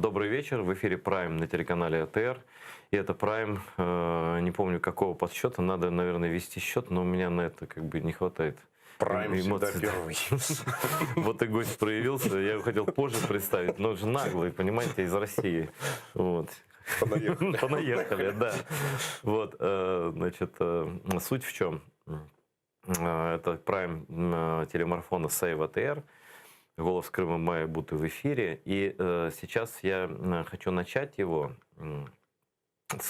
Добрый вечер. В эфире Prime на телеканале АТР. И это Prime, не помню какого подсчета, надо, наверное, вести счет, но у меня на это как бы не хватает Прайм всегда эмоций. первый. Вот и гость проявился, я его хотел позже представить, но он же наглый, понимаете, из России. Вот. Понаехали. Понаехали, да. Вот, значит, суть в чем? Это Prime телемарафона Save ATR. «Голос Крыма» мая будут в эфире. И сейчас я хочу начать его.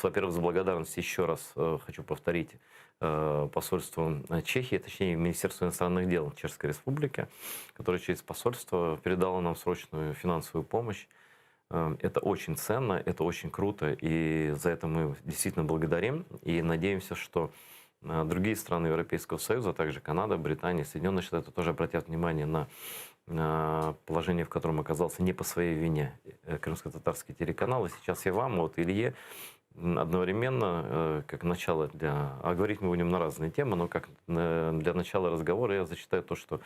Во-первых, с благодарности еще раз хочу повторить посольству Чехии, точнее, Министерству иностранных дел Чешской Республики, которое через посольство передало нам срочную финансовую помощь. Это очень ценно, это очень круто, и за это мы действительно благодарим. И надеемся, что другие страны Европейского Союза, а также Канада, Британия, Соединенные Штаты тоже обратят внимание на положение, в котором оказался не по своей вине крымско-татарский телеканал. И сейчас я вам, вот Илье, одновременно, как начало а говорить мы будем на разные темы, но как для начала разговора я зачитаю то, что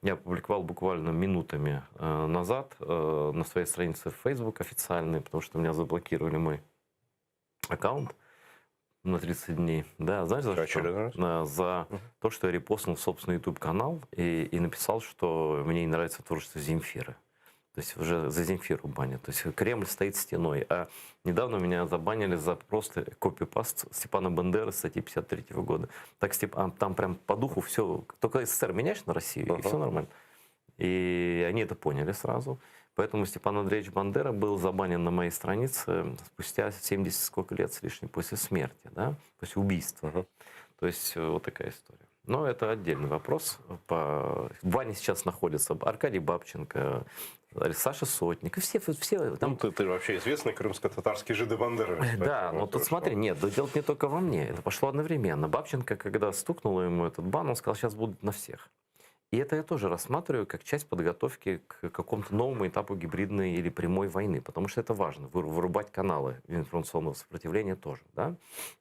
я опубликовал буквально минутами назад на своей странице в Facebook официальной, потому что меня заблокировали мой аккаунт на 30 дней. Да, знаешь, за что? За то, что я репостнул собственный YouTube-канал и написал, что мне не нравится творчество Земфиры. То есть уже за Земфиру банят. То есть Кремль стоит стеной. А недавно меня забанили за просто копипаст Степана Бандеры статьи 53 года. Так там прям по духу все. Только СССР меняешь на Россию, и все нормально. И они это поняли сразу. Поэтому Степан Андреевич Бандера был забанен на моей странице спустя 70 сколько лет с лишним после смерти, да? То есть убийства. То есть вот такая история. Но это отдельный вопрос. В Ване сейчас находятся Аркадий Бабченко, Саша Сотник, и все там... Ну, ты вообще известный крымско-татарский жиды Бандера. Да, но тут смотри, нет, дело не только во мне, это пошло одновременно. Бабченко, когда стукнуло ему этот бан, он сказал, сейчас будут на всех. И это я тоже рассматриваю как часть подготовки к какому-то новому этапу гибридной или прямой войны, потому что это важно, вырубать каналы информационного сопротивления тоже. Да?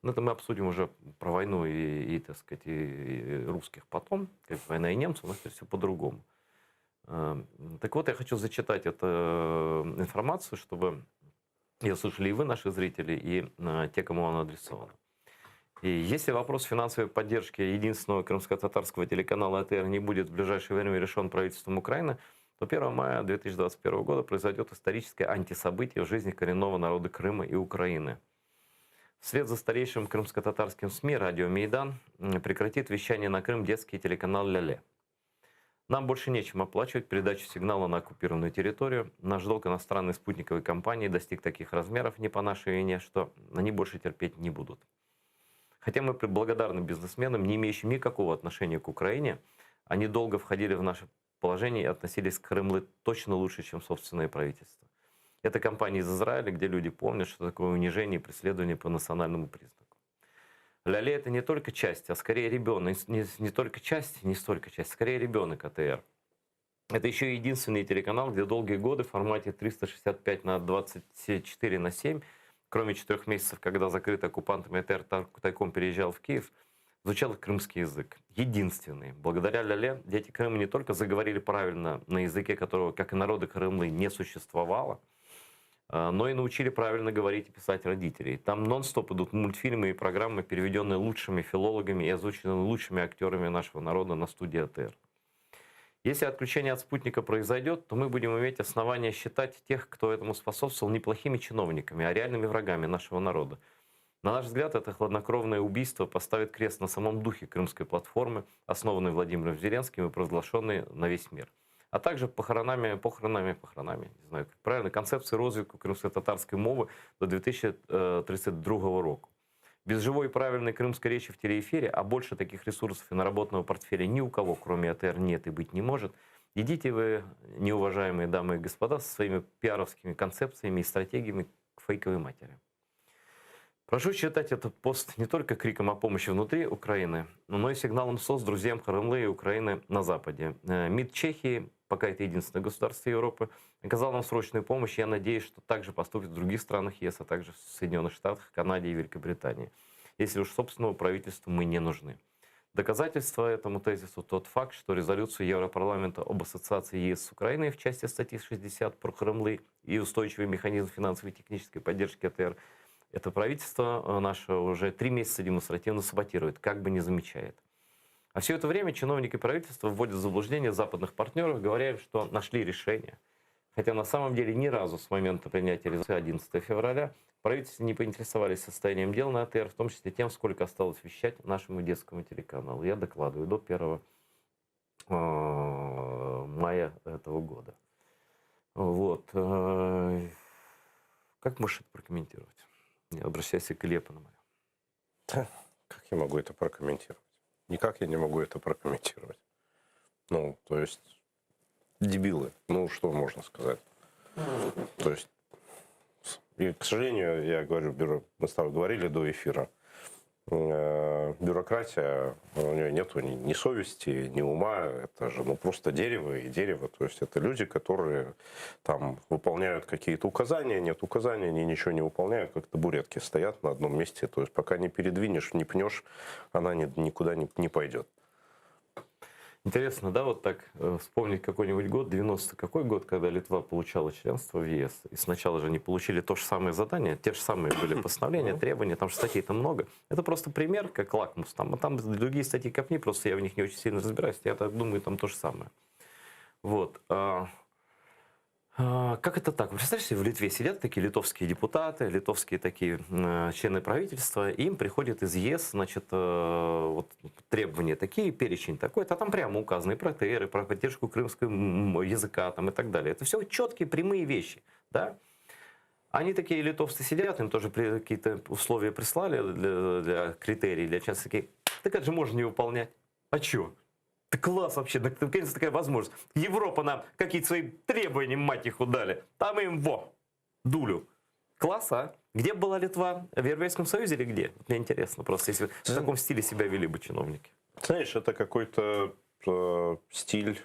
Но это мы обсудим уже про войну и так сказать, и русских потом, как война и немцев, у нас все по-другому. Так вот, я хочу зачитать эту информацию, чтобы ее слышали и вы, наши зрители, и те, кому она адресована. И если вопрос финансовой поддержки единственного крымско-татарского телеканала АТР не будет в ближайшее время решен правительством Украины, то 1 мая 2021 года произойдет историческое антисобытие в жизни коренного народа Крыма и Украины. Вслед за старейшим крымско-татарским СМИ «Радио Мейдан» прекратит вещание на Крым детский телеканал «Ля-Ле». Нам больше нечем оплачивать передачу сигнала на оккупированную территорию. Наш долг иностранной спутниковой компании достиг таких размеров не по нашей вине, что они больше терпеть не будут. Хотя мы благодарны бизнесменам, не имеющим никакого отношения к Украине, они долго входили в наше положение и относились к Крыму точно лучше, чем собственное правительство. Это компания из Израиля, где люди помнят, что такое унижение и преследование по национальному признаку. «Ля-Ле» — это не только часть, а скорее ребенок, не только часть, не столько часть, скорее ребенок АТР. Это еще и единственный телеканал, где долгие годы в формате 365/24/7, кроме 4 месяцев, когда закрытый оккупантами АТР тайком переезжал в Киев, звучал крымский язык. Единственный. Благодаря «Ля-Ле» дети Крыма не только заговорили правильно на языке, которого, как и народы Крымлы, не существовало, но и научили правильно говорить и писать родителей. Там нон-стоп идут мультфильмы и программы, переведенные лучшими филологами и озвученные лучшими актерами нашего народа на студии АТР. Если отключение от спутника произойдет, то мы будем иметь основания считать тех, кто этому способствовал, не плохими чиновниками, а реальными врагами нашего народа. На наш взгляд, это хладнокровное убийство поставит крест на самом духе Крымской платформы, основанной Владимиром Зеленским и провозглашенной на весь мир. А также похоронами, не знаю, как правильно, концепции розвитку крымско-татарской мовы до 2032 року. Без живой и правильной крымской речи в телеэфире, а больше таких ресурсов и наработанного портфеля ни у кого, кроме АТР, нет и быть не может, идите вы, неуважаемые дамы и господа, со своими пиаровскими концепциями и стратегиями к фейковой матери. Прошу считать этот пост не только криком о помощи внутри Украины, но и сигналом СОС друзьям Крымлы и Украины на Западе. МИД Чехии, пока это единственное государство Европы, оказал нам срочную помощь. Я надеюсь, что также поступит в других странах ЕС, а также в Соединенных Штатах, Канаде и Великобритании. Если уж собственного правительства мы не нужны. Доказательство этому тезису тот факт, что резолюцию Европарламента об ассоциации ЕС с Украиной в части статьи 60 про Крымлы и устойчивый механизм финансовой и технической поддержки АТР это правительство наше уже 3 месяца демонстративно саботирует, как бы не замечает. А все это время чиновники правительства вводят в заблуждение западных партнеров, говоря им, что нашли решение. Хотя на самом деле ни разу с момента принятия резолюции 11 февраля правительство не поинтересовались состоянием дел на АТР, в том числе тем, сколько осталось вещать нашему детскому телеканалу. Я докладываю до 1 мая этого года. Вот. Как можешь это прокомментировать? Я обращаюсь к Илье Пономареву. Как я могу это прокомментировать? Никак я не могу это прокомментировать. Ну, то есть, дебилы. Ну, что можно сказать? То есть, и, к сожалению, я говорю, мы с тобой говорили до эфира, бюрократия, у нее нет ни совести, ни ума, это же просто дерево и дерево. То есть это люди, которые там выполняют какие-то указания, нет указаний, они ничего не выполняют, как табуретки стоят на одном месте. То есть пока не передвинешь, не пнешь, она никуда не пойдет. Интересно, да, вот так вспомнить какой-нибудь год, 90 какой год, когда Литва получала членство в ЕС. И сначала же они получили то же самое задание, те же самые были постановления, требования, там же статей-то много. Это просто пример, как лакмус. Там другие статьи копни, просто я в них не очень сильно разбираюсь. Я так думаю, там то же самое. Вот. Как это так? Вы представляете, в Литве сидят такие литовские депутаты, литовские такие члены правительства, и им приходят из ЕС, значит, вот, требования такие, перечень такой-то, а там прямо указаны про АТР, про поддержку крымского языка там, и так далее. Это все четкие, прямые вещи. Да? Они такие литовцы сидят, им тоже какие-то условия прислали для критерий, для части такие, так это же можно не выполнять. А что? Да класс вообще, наконец-то такая возможность. Европа нам какие-то свои требования, мать их, удали. Там им, дулю. Класс, а? Где была Литва? В Европейском Союзе или где? Мне интересно просто, если в таком стиле себя вели бы чиновники. Знаешь, это какой-то стиль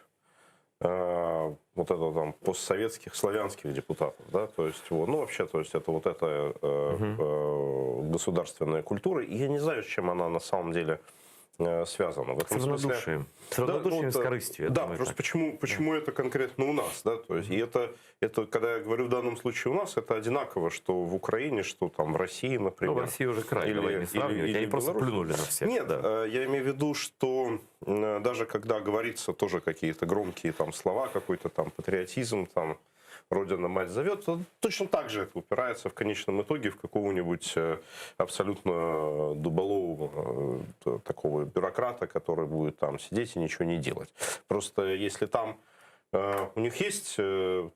вот это там постсоветских славянских депутатов, да, то есть, ну вообще, то есть это вот эта государственная культура, и я не знаю, с чем она на самом деле связано. В этом с равнодушием. С равнодушием, с корыстью. Да, просто почему это конкретно у нас, да, то есть, и это, когда я говорю в данном случае у нас, это одинаково, что в Украине, что там в России, например. Ну, в России уже край, давай не сравнивать, они просто плюнули на всех. Нет, да. Я имею в виду, что даже когда говорится тоже какие-то громкие там слова, какой-то там патриотизм, там, Родина мать зовет, то точно так же это упирается в конечном итоге в какого-нибудь абсолютно дуболового такого бюрократа, который будет там сидеть и ничего не делать. Просто если там у них есть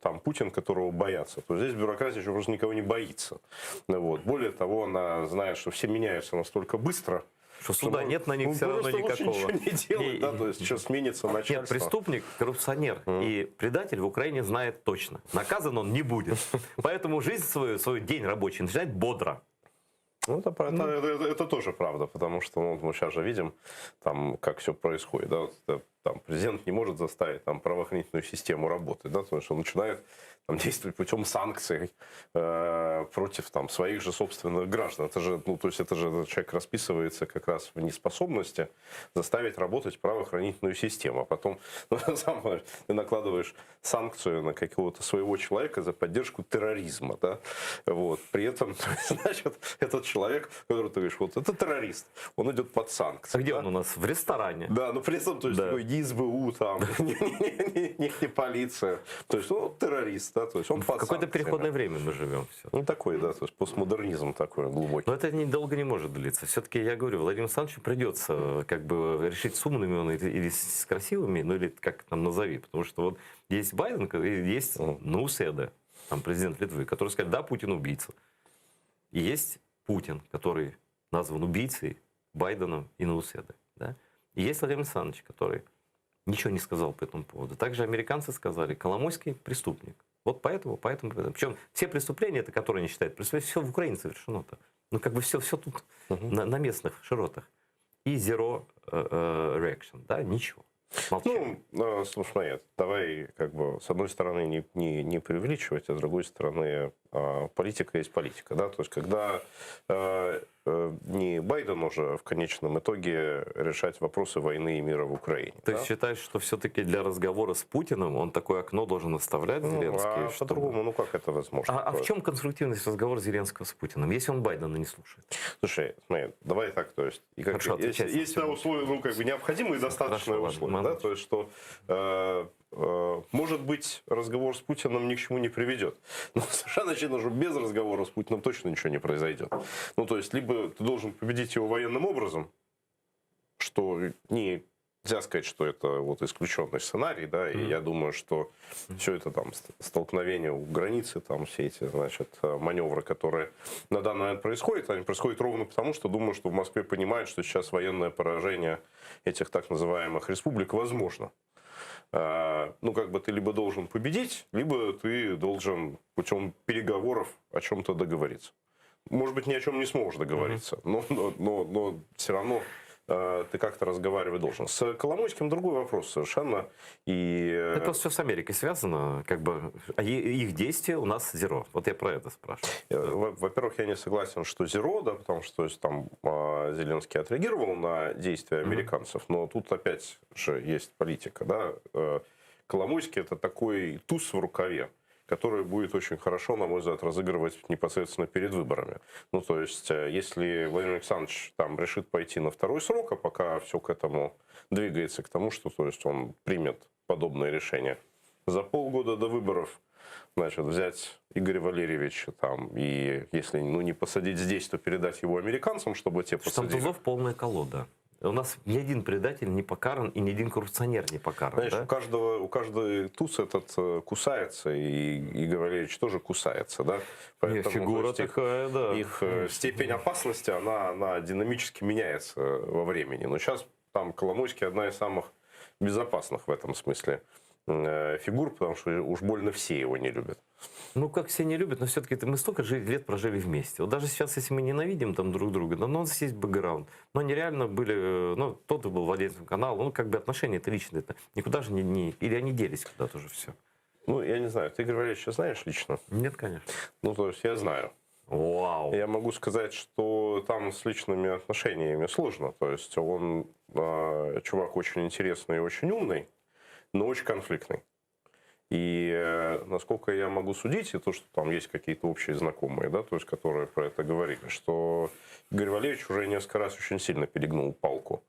там Путин, которого боятся, то здесь бюрократия еще просто никого не боится. Вот. Более того, она знает, что все меняются настолько быстро, что суда нет на них все равно никакого. Ничего не делать, да, то есть сейчас сменится начальство. Нет, преступник, коррупционер и предатель в Украине знает точно. Наказан он не будет. Поэтому жизнь свой день рабочий начинает бодро. Ну, это тоже правда, потому что мы сейчас же видим, там, как все происходит. Да? Там, президент не может заставить там, правоохранительную систему работать, да? Потому что он начинает там, действовать путем санкций против там, своих же собственных граждан. Это же, то есть это же человек расписывается как раз в неспособности заставить работать правоохранительную систему. А потом ты накладываешь санкцию на какого-то своего человека за поддержку терроризма. Да? Вот. При этом, значит, этот человек, который ты говоришь, вот это террорист, он идет под санкции. А где он у нас? В ресторане. Да, но при этом, то есть, ни СБУ, там, ни полиция. То есть, он террорист, да, то есть, он под какое-то переходное время мы живем. Все. Ну, такой, да, то есть, постмодернизм такой глубокий. Но это долго не может длиться. Все-таки, я говорю, Владимиру Александровичу придется как бы решить с умными он или с красивыми, ну, или как там назови. Потому что вот есть Байден, есть Науседа, там, президент Литвы, который сказал, да, Путин убийца. И есть Путин, который назван убийцей Байденом и Науседой. Да? И есть Владимир Александрович, который ничего не сказал по этому поводу. Также американцы сказали, Коломойский преступник. Вот поэтому. Причем все преступления, это, которые они считают преступлением, все в Украине совершено-то. Ну, как бы все тут на местных широтах. И zero reaction, да, ничего. Молчание. Ну, слушай, нет, давай, как бы, с одной стороны, не преувеличивать, а с другой стороны, политика есть политика, да, то есть, когда не Байдену же в конечном итоге решать вопросы войны и мира в Украине. Ты да? считаешь, что все-таки для разговора с Путиным он такое окно должен оставлять, Зеленский? А чтобы- по-другому, ну как это возможно? А в чем конструктивность разговора Зеленского с Путиным, если он Байдена не слушает? Слушай, смотри, давай так, то есть, и как, Хорошо, отвечай есть совсем. условия, ну как бы необходимые и достаточные Хорошо, условия, ладно, да, то есть, что может быть, разговор с Путиным ни к чему не приведет. Но совершенно очевидно, что без разговора с Путиным точно ничего не произойдет. Ну, то есть, либо ты должен победить его военным образом, что нельзя сказать, что это вот исключенный сценарий, да, и я думаю, что все это там столкновение у границы, там все эти, значит, маневры, которые на данный момент происходят, они происходят ровно потому, что думаю, что в Москве понимают, что сейчас военное поражение этих так называемых республик возможно. Ну, как бы ты либо должен победить, либо ты должен путем переговоров о чем-то договориться. Может быть, ни о чем не сможешь договориться, но все равно ты как-то разговаривать должен. С Коломойским другой вопрос совершенно. И... Это все с Америкой связано, как бы, а их действия у нас зеро. Вот я про это спрашиваю. Во-первых, я не согласен, что зеро, да, потому что то есть, там Зеленский отреагировал на действия американцев, но тут опять же есть политика, да. Коломойский — это такой туз в рукаве, который будет очень хорошо, на мой взгляд, разыгрывать непосредственно перед выборами. Ну, то есть, если Владимир Александрович там решит пойти на второй срок, а пока все к этому двигается, к тому, что то есть, он примет подобное решение, за полгода до выборов, значит, взять Игоря Валерьевича там, и если не посадить здесь, то передать его американцам, чтобы те Что там посадили. тузов полная колода. У нас ни один предатель не покаран и ни один коррупционер не покаран. Знаешь, Да? у каждого туз этот кусается, и Игорь Валерьевич тоже кусается, да? Не, фигура то есть, такая, да. их степень опасности, она динамически меняется во времени. Но сейчас там Коломойский одна из самых безопасных в этом смысле фигур, потому что уж больно все его не любят. Ну, как все не любят, но все-таки мы столько лет прожили вместе. Вот даже сейчас, если мы ненавидим там друг друга, но у нас есть бэкграунд. Но они реально были, ну, тот был владельцем канала, ну, как бы отношения-то личные, никуда же или они делись куда-то уже все. Ну, я не знаю, ты Игорь Валерьевича знаешь лично? Нет, конечно. Ну, то есть я знаю. Вау. Я могу сказать, что там с личными отношениями сложно. То есть он чувак очень интересный и очень умный, но очень конфликтный. И насколько я могу судить, и то, что там есть какие-то общие знакомые, да, то есть, которые про это говорили, что Игорь Валерьевич уже несколько раз очень сильно перегнул палку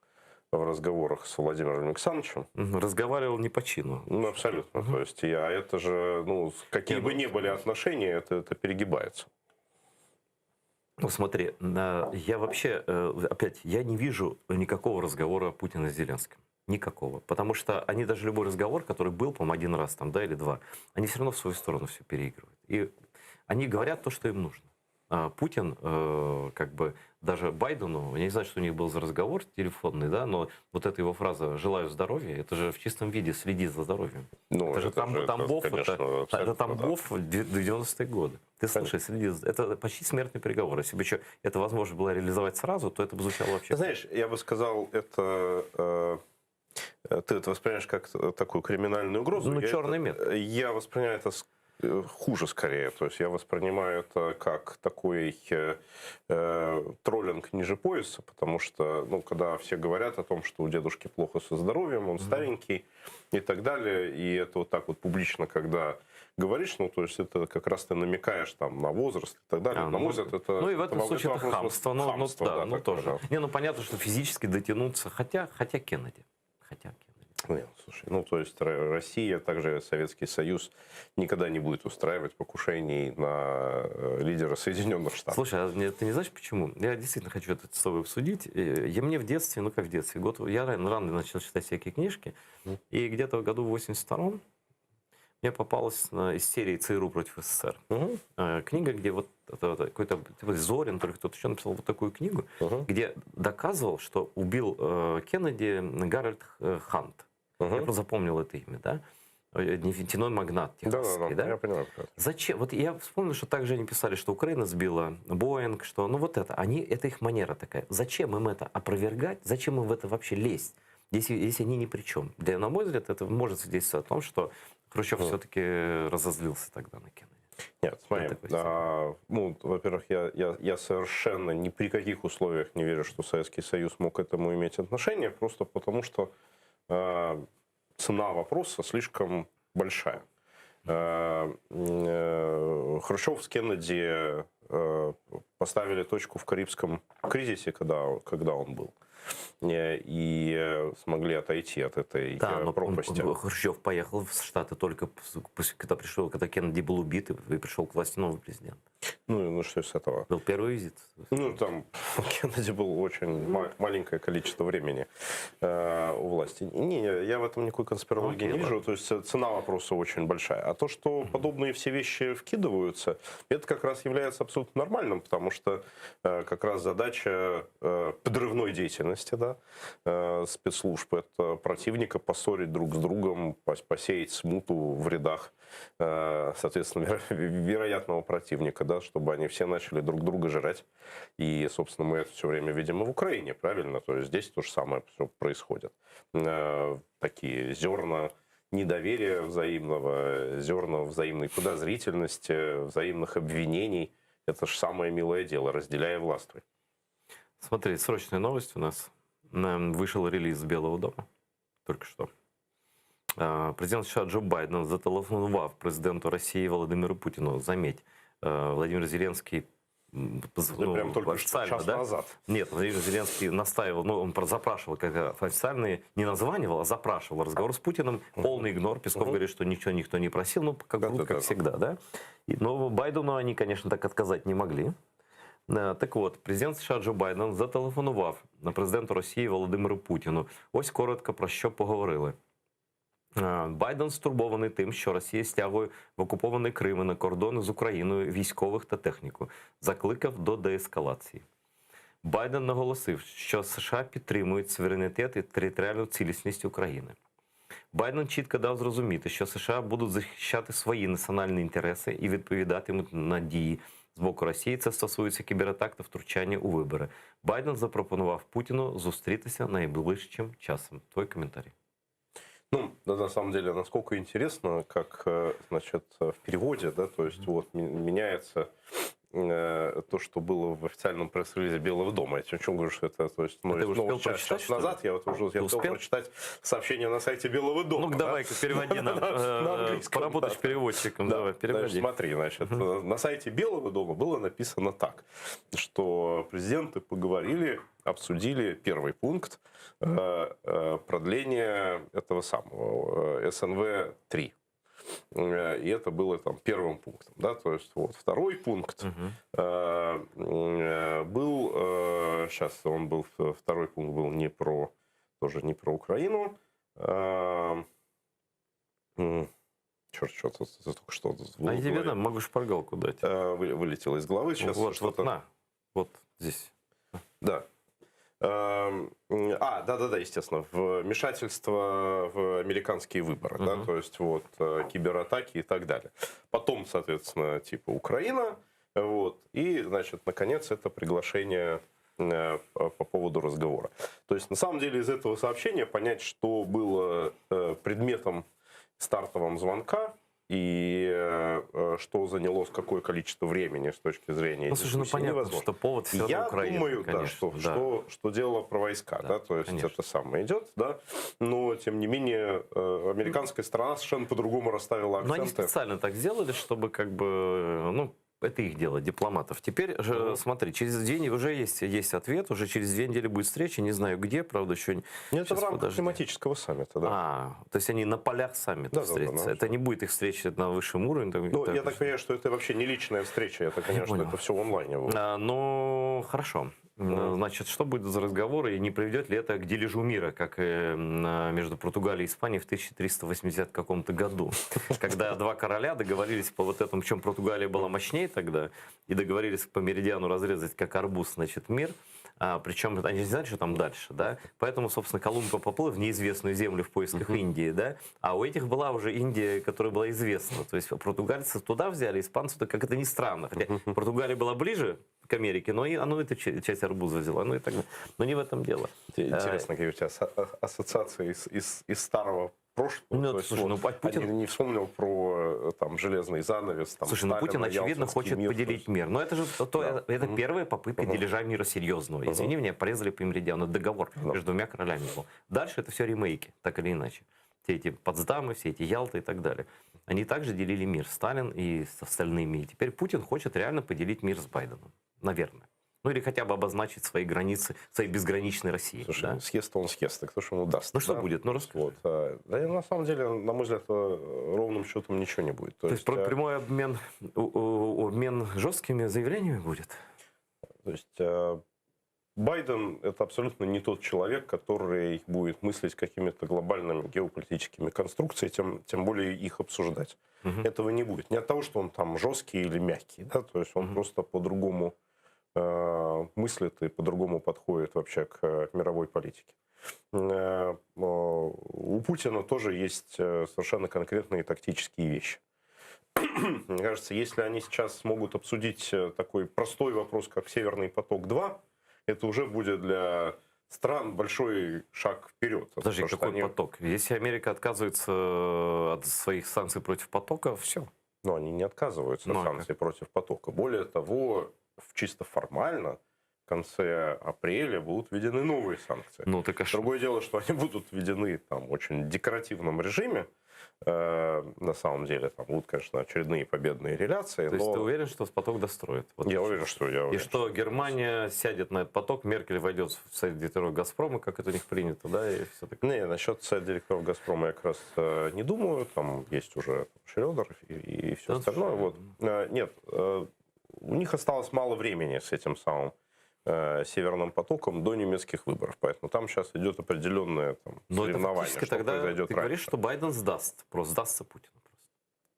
в разговорах с Владимиром Александровичем. Разговаривал не по чину. Ну, абсолютно. То есть, а это же, ну, какие бы ни были отношения, это перегибается. Ну, смотри, я вообще, опять, я не вижу никакого разговора Путина с Зеленским. Никакого. Потому что они даже любой разговор, который был, по-моему, один раз там, да, или два, они все равно в свою сторону все переигрывают. И они говорят то, что им нужно. А Путин, как бы, даже Байдену, я не знаю, что у них был за разговор телефонный, да, но вот эта его фраза «желаю здоровья», это же в чистом виде «следи за здоровьем». Ну, это же Тамбов, конечно, это Тамбов в 90-е годы. Ты слушай, следи, это почти смертный приговор. Если бы еще это возможно было реализовать сразу, то это бы звучало вообще... Знаешь, я бы сказал, это... Ты это воспринимаешь как такую криминальную угрозу. Ну, черный метод. Я воспринимаю это хуже скорее. То есть я воспринимаю это как такой троллинг ниже пояса, потому что, ну, когда все говорят о том, что у дедушки плохо со здоровьем, он старенький и так далее, и это вот так вот публично, когда говоришь, ну, то есть это как раз ты намекаешь там на возраст и так далее. На мой взгляд, это... Ну, и в этом случае это хамство. Ну, хамство, да, ну, тоже. Да. Не, ну, понятно, что физически дотянуться, хотя Кеннеди. Нет, слушай, ну, то есть Россия, также Советский Союз никогда не будет устраивать покушений на лидера Соединенных Штатов. Слушай, а ты не знаешь почему? Я действительно хочу это с тобой обсудить. Мне в детстве, ну как в детстве, я рано начал читать всякие книжки, и где-то в году в 82-м мне попалась из серии «ЦРУ против СССР». Книга, где вот какой-то Зорин, только кто-то еще написал вот такую книгу, где доказывал, что убил Кеннеди Гарольд Хант. Я просто запомнил это имя, да? Нефтяной магнат техасский, да? Я понимаю. Зачем? Вот я вспомнил, что также они писали, что Украина сбила Боинг, что, ну вот это, это их манера такая. Зачем им это опровергать? Зачем им в это вообще лезть? Если они ни при чем. На мой взгляд, это может свидетельствовать о том, что Хрущев все-таки разозлился тогда на Кеннеди. Нет, смотри, ну, во-первых, я совершенно ни при каких условиях не верю, что Советский Союз мог к этому иметь отношение, просто потому что цена вопроса слишком большая. Хрущев с Кеннеди поставили точку в Карибском кризисе, когда он был. И смогли отойти от этой пропасти. Хрущев поехал в Штаты только когда Кеннеди был убит, и пришел к власти новый президент. Ну что с этого? Был первый визит. Ну, там Кеннеди был очень маленькое количество времени у власти. Не, я в этом никакой конспирологии не вижу. То есть цена вопроса очень большая. А то, что подобные все вещи вкидываются, это как раз является абсолютно нормальным, потому что как раз задача подрывной деятельности, да, спецслужб, это противника поссорить друг с другом, посеять смуту в рядах, соответственно, вероятного противника, да, чтобы они все начали друг друга жрать. И, собственно, мы это все время видим и в Украине, правильно? То есть здесь то же самое все происходит. Такие зерна недоверия взаимного, зерна взаимной подозрительности, взаимных обвинений. Это же самое милое дело, разделяя властвуй. Смотри, срочная новость у нас. Вышел релиз Белого дома только что. Президент США Джо Байден зателефонував президенту России Владимиру Путину. Заметь, Владимир Зеленский прям только час назад. Нет, Владимир Зеленский настаивал, ну, он запрашивал, как официальные, не названивал, а запрашивал разговор с Путиным. Полный игнор. Песков говорит, что ничего никто не просил, ну, как всегда, да. Но Байдену они, конечно, так отказать не могли. Так от, президент США Джо Байден зателефонував на президенту Росії Володимиру Путіну. Ось коротко про що поговорили. Байден стурбований тим, що Росія стягує в окупований Крим і на кордони з Україною військових та техніку. Закликав до деескалації. Байден наголосив, що США підтримують суверенітет і територіальну цілісність України. Байден чітко дав зрозуміти, що США будуть захищати свої національні інтереси і відповідатимуть на дії з боку Росії. Це стосується кібератак та втручання у вибори. Байден запропонував Путіну зустрітися найближчим часом. Твой комментарий. Ну, да, на самом деле, насколько интересно, как, значит, в переводе, да, то есть вот меняется то, что было в официальном пресс-релизе Белого дома. Я о чем говорю, что это, то есть, ты уже успел прочитать, час назад я успел прочитать сообщение на сайте Белого дома. Ну, давай-ка переводи нам, поработать переводчиком, давай, переводи. Смотри, значит, на сайте Белого дома было написано так, что президенты поговорили, обсудили первый пункт продления этого самого СНВ-3. И это было там первым пунктом, да, то есть вот второй пункт был, сейчас он был, второй пункт был тоже не про Украину, черт, что-то только что. А я тебе дам, могу шпаргалку дать. Вылетело из головы сейчас. Вот, на, вот здесь. Да. Да, естественно, вмешательство в американские выборы, да, то есть вот кибератаки и так далее. Потом, соответственно, типа Украина, вот, и, значит, наконец, это приглашение по поводу разговора. То есть, на самом деле, из этого сообщения понять, что было предметом стартового звонка, и что заняло какое количество времени с точки зрения дискуссии, понятно, невозможно. Что повод все равно Украина. Я думаю, конечно, что дело про войска, да, то есть конечно. Это самое идет, да, но тем не менее американская сторона совершенно по-другому расставила акценты. Но они специально так сделали, чтобы как бы, ну, это их дело, дипломатов. Теперь же, смотри, через 2 недели уже есть ответ, уже через 2 недели будет встреча, не знаю где, правда, еще... Это в рамках климатического саммита, да. То есть они на полях саммита встретятся. Это не будет их встреча на высшем уровне. Ну, я так понимаю, что это вообще не личная встреча, это, конечно, это все в онлайне. Ну, хорошо. Значит, что будет за разговоры и не приведет ли это к дележу мира, как между Португалией и Испанией в 1380 каком-то году, когда 2 короля договорились по вот этому, в чем Португалия была мощнее тогда, и договорились по меридиану разрезать как арбуз, значит, мир. Причем они не знали, что там дальше, да? Поэтому, собственно, Колумб поплыл в неизвестную землю в поисках Индии, да? А у этих была уже Индия, которая была известна. То есть португальцы туда взяли, испанцы, как это ни странно. Хотя Португалия была ближе к Америке, но и оно эту часть арбуза взяло, ну и так далее. Но не в этом дело. Интересно, какие у тебя ассоциации из старого прошлого. Ну, То есть, слушай, вот, ну Путин... не вспомнил про там железный занавес. Там, Слушай, ну Сталина, Путин, очевидно, Ялтинский хочет мир, поделить есть... мир. Но это же это первая попытка деляжа мира серьезного. Извини меня, порезали по меридиану. Договор между двумя королями был. Дальше это все ремейки, так или иначе. Все эти Потсдамы, все эти Ялты и так далее. Они также делили мир, Сталин и с остальными. И теперь Путин хочет реально поделить мир с Байденом. Наверное. Ну или хотя бы обозначить свои границы, своей безграничной России. Слушай, да? съест-то он съест, так кто же ему даст? Ну что будет? Ну расскажи. Вот. Да, на самом деле, на мой взгляд, ровным счетом ничего не будет. То есть прямой обмен жесткими заявлениями будет? То есть Байден – это абсолютно не тот человек, который будет мыслить какими-то глобальными геополитическими конструкциями, тем более их обсуждать. Этого не будет. Не от того, что он там жесткий или мягкий. Да? То есть он просто по-другому мыслит и по-другому подходит вообще к мировой политике. У Путина тоже есть совершенно конкретные тактические вещи. Мне кажется, если они сейчас смогут обсудить такой простой вопрос, как «Северный поток-2», это уже будет для стран большой шаг вперед. Подожди, какой поток? Если Америка отказывается от своих санкций против потока, все. Но они не отказываются от санкций против потока. Более того, чисто формально в конце апреля будут введены новые санкции. Ну, так Другое дело, что они будут введены там, в очень декоративном режиме. На самом деле, там будут, конечно, очередные победные реляции. То есть ты уверен, что поток достроит? Вот я уверен, что И что Германия сядет на этот поток, Меркель войдет в совет директоров «Газпрома», как это у них принято, да? И все такое. Не, насчет совета директоров «Газпрома» я как раз не думаю. Там есть уже Шредер и все остальное. Вот. Нет, у них осталось мало времени с этим самым Северным потоком до немецких выборов. Поэтому там сейчас идет определенное соревнование, что тогда произойдет ты говоришь, что Байден сдаст, просто сдастся Путину.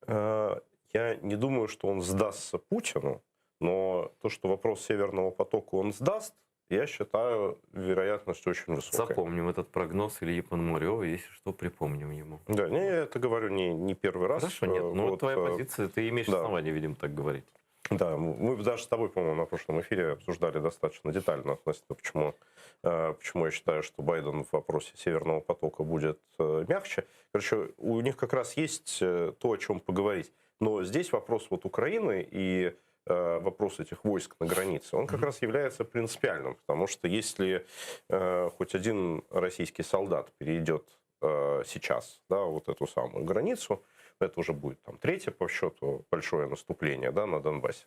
Я не думаю, что он сдастся Путину, но то, что вопрос Северного потока он сдаст, я считаю, вероятность очень высокая. Запомним этот прогноз Ильи Пономарева, если что, припомним ему. Да, я это говорю не первый раз. Хорошо, нет, ну вот твоя позиция, ты имеешь основания, видимо, так говорить. Да, мы даже с тобой, по-моему, на прошлом эфире обсуждали достаточно детально относительно, почему я считаю, что Байден в вопросе Северного потока будет мягче. Короче, у них как раз есть то, о чем поговорить. Но здесь вопрос вот Украины и вопрос этих войск на границе, он как раз является принципиальным. Потому что если хоть один российский солдат перейдет сейчас, да, вот эту самую границу, это уже будет там третье по счету большое наступление, да, на Донбассе.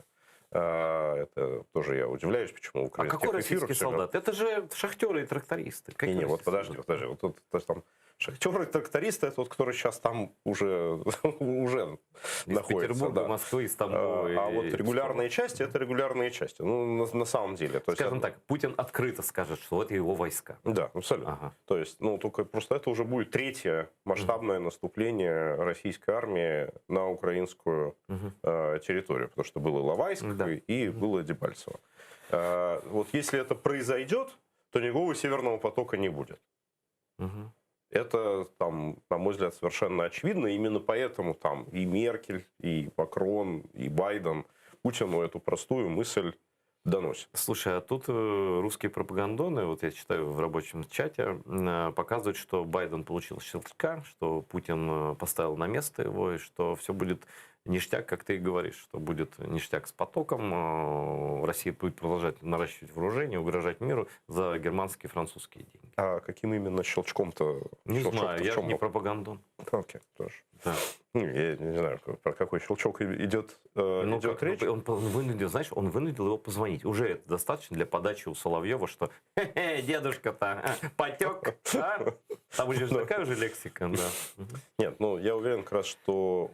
Это тоже я удивляюсь, почему украинских какой российский солдат? Это же шахтеры и трактористы. Не, вот подожди. Вот тут, то есть, там шахтеры и трактористы, это тот, который сейчас там уже из находится. Петербурга, да. Москвы, из Тамбова. А вот регулярные части, это регулярные части. Ну, на самом деле. То есть, скажем так, Путин открыто скажет, что это его войска. Да, абсолютно. Ага. То есть, только просто это уже будет третье масштабное наступление российской армии на украинскую территорию. Потому что было Иловайск и было Дебальцево. Вот если это произойдет, то никакого Северного потока не будет. Это, там, на мой взгляд, совершенно очевидно. Именно поэтому там и Меркель, и Макрон, и Байден Путину эту простую мысль доносят. Слушай, а тут русские пропагандоны, вот я читаю в рабочем чате, показывают, что Байден получил щелчка, что Путин поставил на место его, и что все будет ништяк, как ты и говоришь, что будет ништяк с потоком, Россия будет продолжать наращивать вооружение, угрожать миру за германские и французские деньги. А каким именно щелчком-то? Не знаю, я не пропагандон. Окей, тоже. Да. Я не знаю, про какой щелчок идет речь. Он вынудил, знаешь, он вынудил его позвонить. Уже это достаточно для подачи у Соловьева, что дедушка-то потек. Там уже такая уже лексика, да. Нет, я уверен как раз, что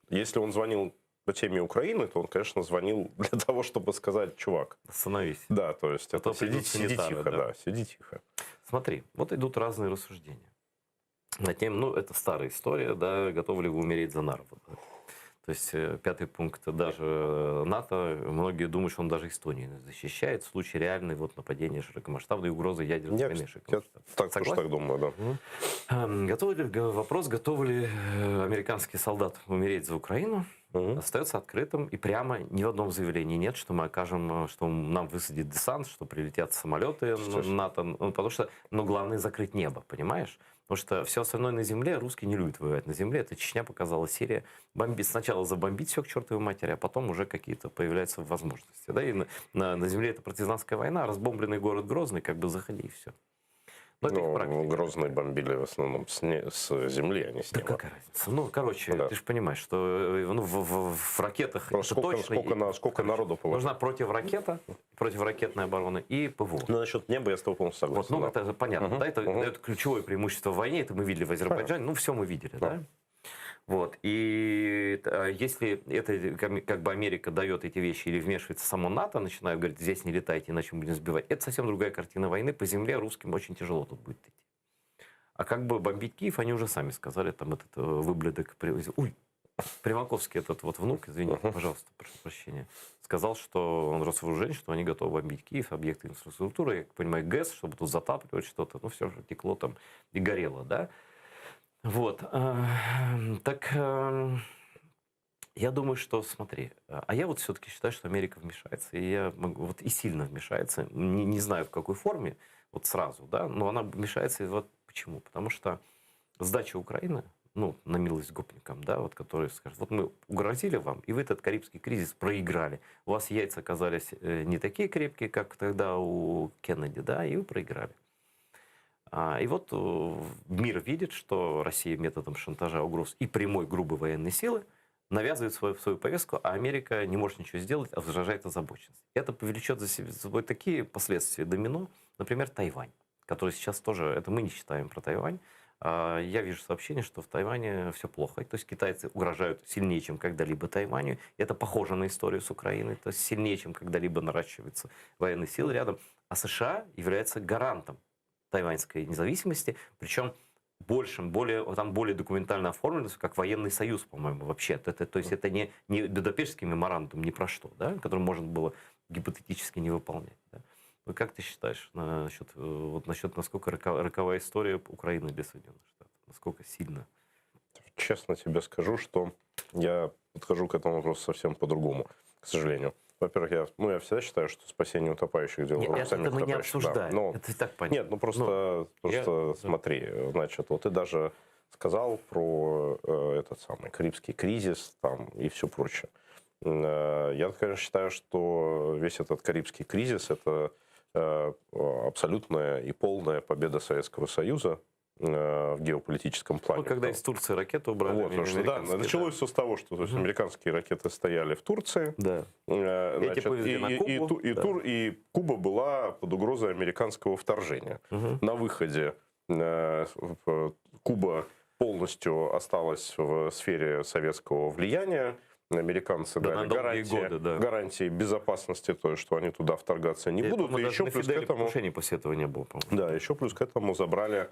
если он звонил по теме Украины, то он, конечно, звонил для того, чтобы сказать: чувак, остановись. Да, то есть это сиди тихо, да, сиди тихо. Смотри, вот идут разные рассуждения. На тему, это старая история, да, готовы ли вы умереть за Нарву. Да? То есть пятый пункт, даже НАТО, многие думают, что он даже Эстонию защищает в случае реальной нападения широкомасштабной угрозы ядерной войны. Я тоже так думаю, да. Вопрос, готовы ли американские солдаты умереть за Украину? остается открытым, и прямо ни в одном заявлении нет, что мы окажем, что нам высадит десант, что прилетят самолеты НАТО, потому что, главное закрыть небо, понимаешь? Потому что все остальное на земле, русские не любят воевать на земле, это Чечня показала, Сирия. Сначала забомбить все к чертовой матери, а потом уже какие-то появляются возможности. Да? И на земле это партизанская война, разбомбленный город Грозный, как бы заходи и все. Грозный бомбили в основном с земли, а не с неба. Да какая разница? Ты же понимаешь, что в ракетах сколько народу получилось. Нужна противоракетная оборона и ПВО. Насчет неба я с тобой полностью согласен. Это понятно, да? Это дает ключевое преимущество в войне, это мы видели в Азербайджане, все мы видели, да? Вот. И если это как бы Америка дает эти вещи или вмешивается само НАТО, начинают говорить, здесь не летайте, иначе мы будем сбивать, это совсем другая картина войны. По земле русским очень тяжело тут будет идти. А как бы бомбить Киев, они уже сами сказали, там этот выблядок... Примаковский, этот вот внук, извините, пожалуйста, прошу прощения, сказал, что он рос вооружен, что они готовы бомбить Киев, объекты инфраструктуры, я понимаю, ГЭС, чтобы тут затапливать что-то, все же текло там и горело, да. Вот. Так я думаю, что, смотри, а я вот все-таки считаю, что Америка вмешается, и сильно вмешается, не знаю в какой форме, вот сразу, да, но она вмешается, и вот почему? Потому что сдача Украины, на милость гопникам, да, вот которые скажут, вот мы угрозили вам, и вы этот Карибский кризис проиграли, у вас яйца оказались не такие крепкие, как тогда у Кеннеди, да, и вы проиграли. И вот мир видит, что Россия методом шантажа, угроз и прямой грубой военной силы навязывает свою повестку, а Америка не может ничего сделать, а выражает озабоченность. Это повлечет за собой такие последствия домино, например, Тайвань, который сейчас тоже, это мы не считаем про Тайвань, я вижу сообщение, что в Тайване все плохо. То есть китайцы угрожают сильнее, чем когда-либо Тайваню. Это похоже на историю с Украиной. То есть сильнее, чем когда-либо наращиваются военные силы рядом. А США является гарантом тайваньской независимости, причем более документально оформлено, как военный союз, по-моему, вообще. То есть это не Будапештский меморандум, ни про что, да, который можно было гипотетически не выполнять. Да. Ну, как ты считаешь насчет насколько роковая история Украины для Соединенных Штатов? Насколько сильно? Честно тебе скажу, что я подхожу к этому вопросу совсем по-другому, к сожалению. Во-первых, я всегда считаю, что спасение утопающих дело рук самих утопающих. Это мы не обсуждаем. Да, это и так понятно. Нет, просто смотри, значит, вот ты даже сказал про этот самый Карибский кризис там, и все прочее. Я, конечно, считаю, что весь этот Карибский кризис – это абсолютная и полная победа Советского Союза в геополитическом плане. Когда из Турции ракеты убрали. Потому что, началось все с того, что американские ракеты стояли в Турции. Да. Значит, и Куба была под угрозой американского вторжения. На выходе Куба полностью осталась в сфере советского влияния. Американцы дали гарантии безопасности, то есть, что они туда вторгаться не будут. И еще плюс к этому после этого не было, по-моему. Да, еще плюс к этому забрали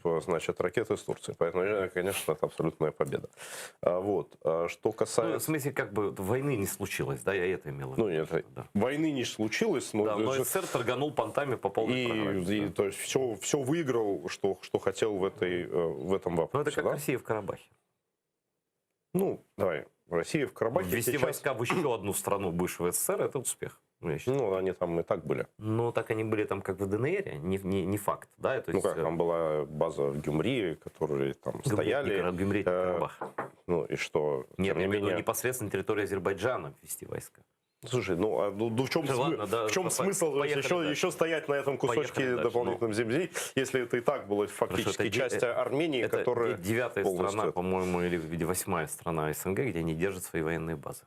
значит, ракеты из Турции. Поэтому, конечно, это абсолютная победа. Вот. Что касается... в смысле, как бы войны не случилось, да, я это имел в виду. Войны не случилось, но СССР торганул понтами по полной программе. То есть все выиграл, что хотел в этом вопросе. Ну, это как Россия в Карабахе. Давай. Россия в Карабахе ввести сейчас... войска в еще одну страну бывшего СССР – это успех. Они там и так были. Так они были там как в ДНР, не факт. Да? То есть, там была база в Гюмри, которые там стояли. Гюмри, Карабах. И что? Нет, непосредственно территория Азербайджана ввести войска. Слушай, в чем смысл еще стоять на этом кусочке дополнительной земли, если это и так была фактически часть Армении, которая... 9-я страна, по-моему, или 8-я страна СНГ, где они держат свои военные базы.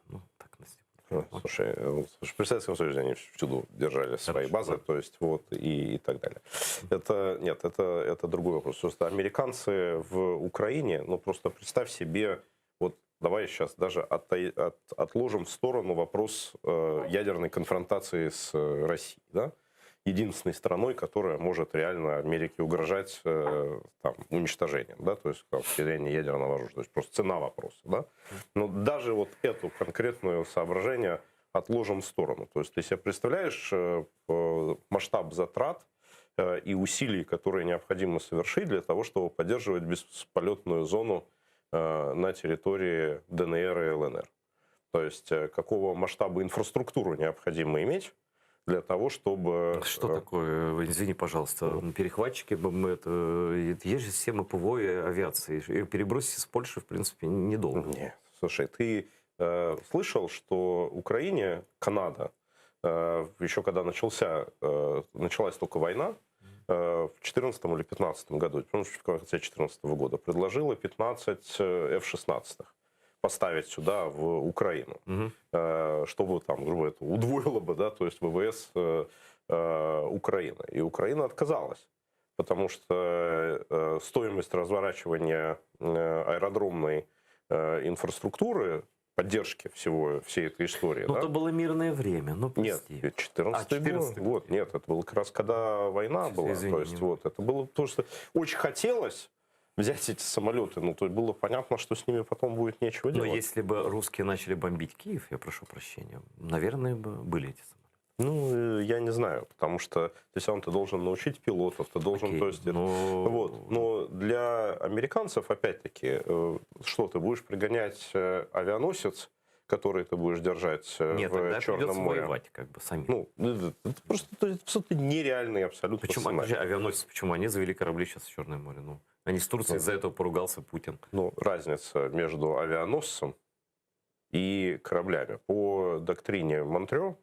Слушай, в Советском Союзе они всюду держали свои базы, то есть и так далее. Это другой вопрос. Просто американцы в Украине, просто представь себе, давай сейчас даже отложим в сторону вопрос ядерной конфронтации с Россией. Да? Единственной страной, которая может реально Америке угрожать уничтожением. Да? То есть введение ядерного оружия. То есть просто цена вопроса. Да? Но даже эту конкретное соображение отложим в сторону. То есть ты себе представляешь масштаб затрат и усилий, которые необходимо совершить для того, чтобы поддерживать бесполетную зону на территории ДНР и ЛНР. То есть какого масштаба инфраструктуру необходимо иметь для того, чтобы... Что такое, извини, пожалуйста, перехватчики, есть же система ПВО и авиации. И перебросить из Польши, в принципе, недолго. Нет, слушай, ты слышал, что Украине Канада, еще когда началась только война, в 2014 или 2015 году, помню, в конце 2014 года, предложила 15 F-16 поставить сюда, в Украину, чтобы там, грубо говоря, удвоило бы, да, то есть ВВС Украины. И Украина отказалась, потому что стоимость разворачивания аэродромной инфраструктуры, поддержки всей этой истории. Ну, да? это было мирное время, ну, прости. Нет, 14 год. Нет, это было как раз когда война была. Извини, то есть, вот, это было то, что очень хотелось взять эти самолеты, но то есть было понятно, что с ними потом будет нечего Но делать. если бы русские начали бомбить Киев, я прошу прощения, наверное, бы были эти самолеты. Ну, я не знаю, потому что ты должен научить пилотов, ты должен, Окей, то есть, но... вот. Но для американцев, опять-таки, что ты будешь пригонять авианосец, который ты будешь держать Нет, тогда в Черном придется море? воевать, как бы, сами. Ну, это просто нереальный абсолютно Почему? сценарий. Авианосец, почему? Они завели корабли сейчас в Черное море. Ну, они с Турцией из-за этого поругался Путин. Ну, разница между авианосцем и кораблями. По доктрине Монтрё,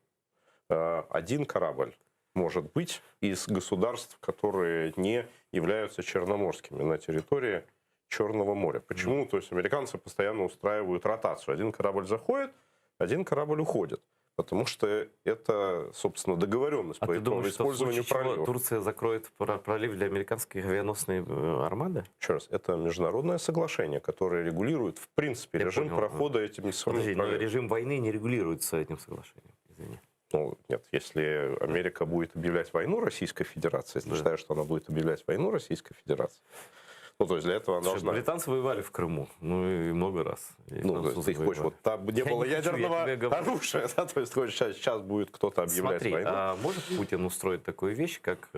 один корабль может быть из государств, которые не являются черноморскими на территории Черного моря. Почему? То есть американцы постоянно устраивают ротацию. Один корабль заходит, один корабль уходит. Потому что это, собственно, договоренность по ты думаешь, что в использованию случае чего проливов. Турция закроет пролив для американской авианосной армады? Еще раз, это международное соглашение, которое регулирует, в принципе, Я режим понял. прохода этими самыми Подожди, но проливами. режим войны не регулируется этим соглашением. Извини. Ну, нет, если Америка будет объявлять войну Российской Федерации, если считаешь, что она будет объявлять войну Российской Федерации, ну, то есть для этого она должна... Британцы воевали в Крыму, ну и много раз. И Ну, то есть ты хочешь, вот там не было не хочу, ядерного я тебе говорю. оружия, да? То есть ты хочешь, сейчас будет кто-то объявлять Смотри, войну. а может Путин устроить такую вещь, как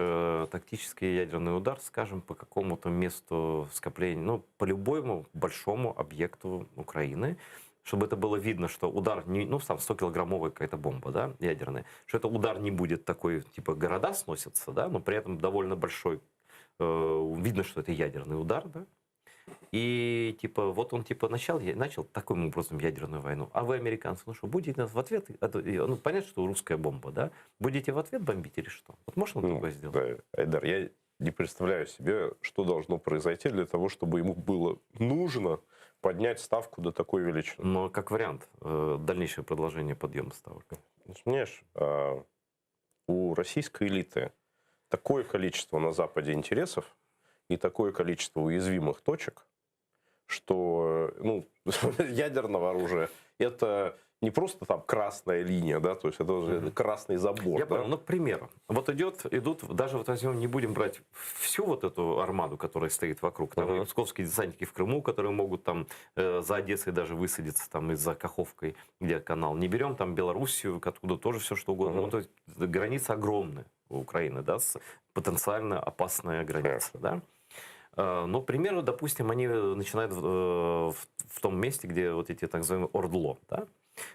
тактический ядерный удар, скажем, по какому-то месту скопления, ну, по любому большому объекту Украины, чтобы это было видно, что удар, не, ну, там 100-килограммовая какая-то бомба, да, ядерная, что это удар не будет такой, типа, города сносятся, да, но при этом довольно большой, видно, что это ядерный удар, да, и, типа, вот он, типа, начал таким образом ядерную войну. А вы, американцы, ну что, будете нас в ответ... Ну, понятно, что русская бомба, да? Будете в ответ бомбить или что? Вот может он такое сделать? Да, Айдар, я не представляю себе, что должно произойти для того, чтобы ему было нужно поднять ставку до такой величины. Но как вариант, дальнейшее продолжение подъема ставок. Понимаешь, у российской элиты такое количество на Западе интересов и такое количество уязвимых точек, что, ну, ядерного оружия это не просто там красная линия, да, то есть это уже красный забор. Я да? понял, ну, к примеру, вот идут, даже вот возьмем, не будем брать всю вот эту армаду, которая стоит вокруг, там и псковские десантники в Крыму, которые могут там за Одессой даже высадиться, там, из-за Каховкой, где канал, не берем там Белоруссию, откуда тоже все что угодно, ну, то есть граница огромная у Украины, да, потенциально опасная граница, да. Ну, к примеру, допустим, они начинают в том месте, где вот эти так называемые Ордло, да,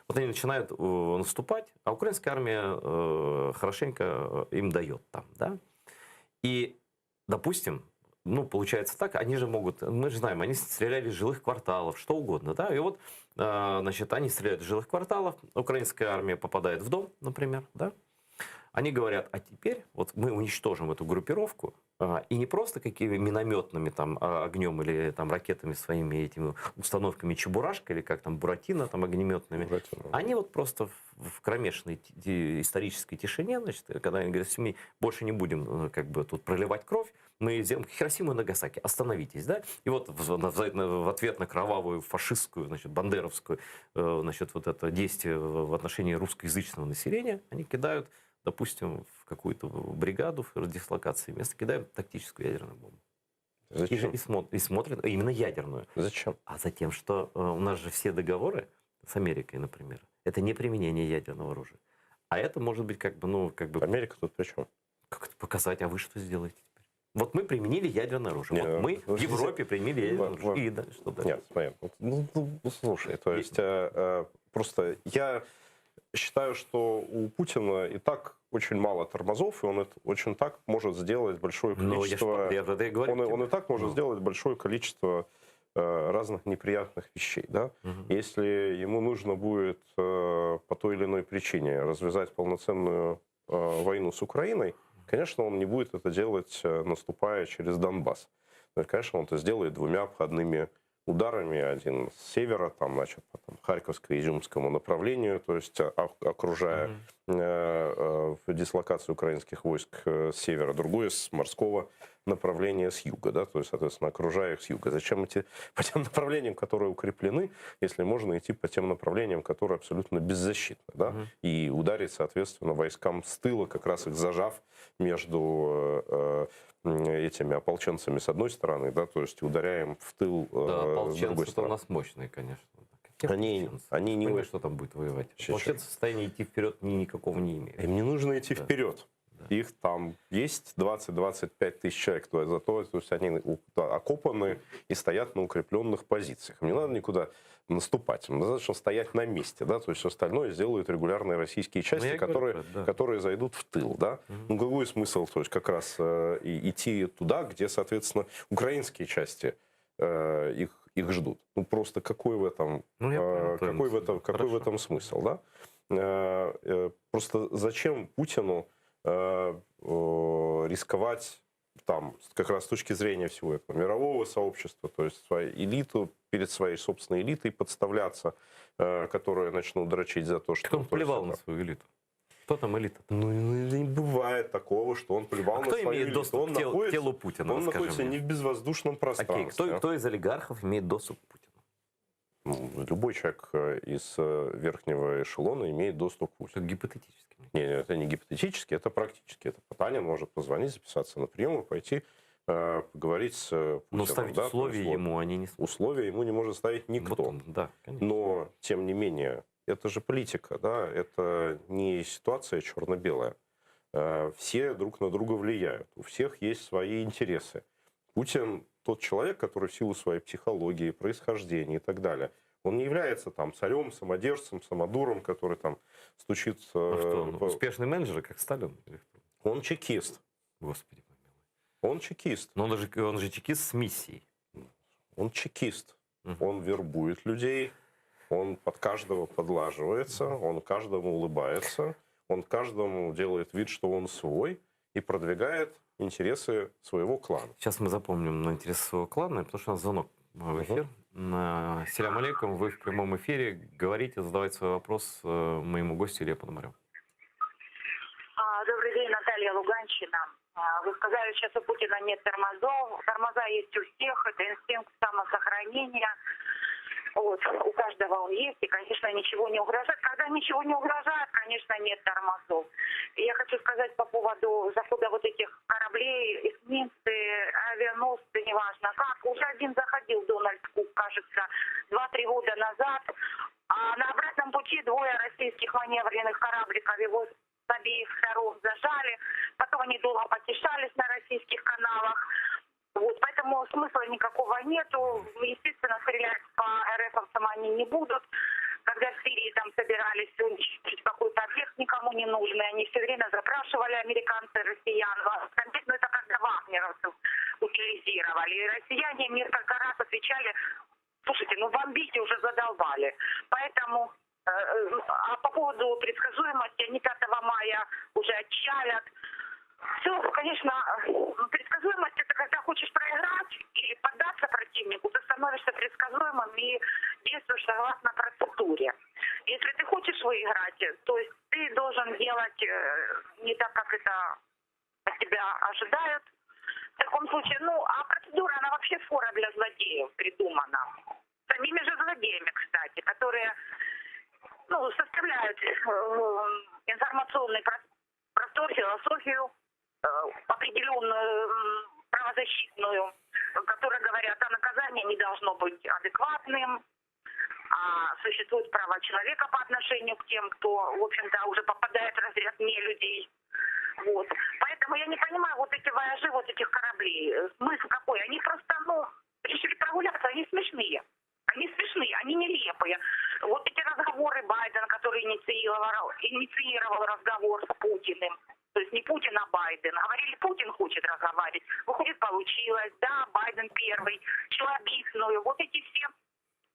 вот они начинают наступать, а украинская армия хорошенько им дает там, да. И, допустим, ну, получается так, они же могут, мы же знаем, они стреляли из жилых кварталов, что угодно, да, и вот, значит, они стреляют из жилых кварталов, украинская армия попадает в дом, например, да. Они говорят, а теперь вот мы уничтожим эту группировку, и не просто какими минометными там огнем или там ракетами своими этими установками Чебурашка или как там Буратино там огнеметными. Они вот просто в кромешной исторической тишине, значит, когда они говорят, мы больше не будем как бы тут проливать кровь, мы сделаем Хиросиму и Нагасаки, остановитесь, да? И вот в ответ на кровавую фашистскую, значит, бандеровскую, значит, вот это действие в отношении русскоязычного населения, они кидают, допустим, в какую-то бригаду в дислокации место кидаем тактическую ядерную бомбу. Зачем? И смотрят, именно ядерную. Зачем? А затем, что у нас же все договоры с Америкой, например, это не применение ядерного оружия. А это может быть как бы, ну, как бы... Америка тут при чем? Как это показать, а вы что сделаете теперь? Вот мы применили ядерное оружие. Вот мы в Европе применили ядерное оружие. И дальше что дальше? Нет, смотри, слушай, то есть просто я считаю, что у Путина и так очень мало тормозов, и он очень так может сделать большое количество... Он и так может сделать большое количество разных неприятных вещей. Да? Если ему нужно будет по той или иной причине развязать полноценную войну с Украиной, конечно, он не будет это делать, наступая через Донбасс. То есть, конечно, он это сделает двумя обходными ударами. Один с севера, там, значит, по Харьковско-Изюмскому направлению, то есть окружая дислокацию украинских войск с севера, другой с морского направления с юга, да, то есть, соответственно, окружая их с юга. Зачем идти по тем направлениям, которые укреплены, если можно идти по тем направлениям, которые абсолютно беззащитны, да, и ударить, соответственно, войскам с тыла, как раз их зажав между этими ополченцами с одной стороны, да, то есть ударяем в тыл с другой стороны. У нас мощные, конечно. Они не... что там будет воевать. Ополченцы в состоянии идти вперед никакого не имеют. Им не нужно идти вперед. Их там есть 20-25 тысяч человек, то есть они окопаны и стоят на укрепленных позициях. Им не надо никуда наступать, им достаточно стоять на месте, да, то есть остальное сделают регулярные российские части, которые зайдут в тыл, да. Ну какой смысл, то есть как раз идти туда, где, соответственно, украинские части их ждут. Ну просто какой в этом, какой в этом смысл, да? Просто зачем Путину рисковать там, как раз с точки зрения всего этого мирового сообщества, то есть свою элиту, перед своей собственной элитой подставляться, которые начнут дрочить за то, что... Он плевал на свою элиту. Кто там элита? Ну, не бывает такого, что он плевал на свою элиту. Кто имеет доступ к телу Путина? Он находится не в безвоздушном пространстве. Кто из олигархов имеет доступ к Путину? Любой человек из верхнего эшелона имеет доступ к Путину. Это гипотетически. Нет, это не гипотетически, это практически. Это Потанин может позвонить, записаться на прием и пойти поговорить с Путиным. Но ставить условия ему они не... Условия ему не может ставить никто. Вот он, да, конечно. Но, тем не менее, это же политика, да? Это не ситуация черно-белая. Все друг на друга влияют. У всех есть свои интересы. Путин тот человек, который в силу своей психологии, происхождения и так далее, он не является там царем, самодержцем, самодуром, который там стучит... Успешный менеджер, как Сталин? Он чекист. Господи помилуй. Он чекист. Но он же чекист с миссией. Он чекист. Он вербует людей, он под каждого подлаживается, он каждому улыбается, он каждому делает вид, что он свой, и продвигает интересы своего клана. Сейчас мы запомним на интересы своего клана, потому что у нас звонок в эфир. Селям алейкум, вы в прямом эфире. Говорите, задавайте свой вопрос моему гостю Илье Пономареву. Добрый день, Наталья, Луганщина. Вы сказали, сейчас у Путина нет тормозов. Тормоза есть у всех, это инстинкт самосохранения. Вот, у каждого он есть, и, конечно, ничего не угрожает. Когда ничего не угрожает, конечно, нет тормозов. И я хочу сказать по поводу захода вот этих кораблей, эсминцы, авианосцы, неважно как. Уже один заходил, Дональд Кук, кажется, 2-3 года назад. А на обратном пути двое российских маневренных корабликов его с обеих сторон зажали. Потом они долго потешались на российских каналах. Вот, поэтому смысла никакого нету. Естественно, стрелять по РФовцам они не будут. Когда в Сирии там собирались уничтожить какой-то объект, никому не нужный, они все время запрашивали американцы, россиян. Конкретно это когда вагнеровцев утилизировали. И россияне несколько раз отвечали: слушайте, ну бомбите уже задолбали. Поэтому, а по поводу предсказуемости, они 5 мая уже отчалят. Все, конечно, предсказуемость — это когда хочешь проиграть или поддаться противнику, ты становишься предсказуемым и действуешь согласно процедуре. Если ты хочешь выиграть, то есть ты должен делать не так, как это от тебя ожидают. В таком случае, а процедура, она вообще фора для злодеев придумана. Самими же злодеями, кстати, которые составляют информационный простор, философию, определенную правозащитную, которые говорят, а наказание не должно быть адекватным, а существует право человека по отношению к тем, кто, в общем-то, уже попадает в разряд нелюдей. Вот. Поэтому Поэтому я не понимаю вот эти вояжи, вот этих кораблей. Смысл какой? Они просто, решили прогуляться, они смешные. Они смешные, они нелепые. Вот эти разговоры Байдена, который инициировал разговор с Путиным. То есть не Путин, а Байден. Говорили, Путин хочет разговаривать. Выходит, получилось. Да, Байден первый. Челобитную. Вот эти все.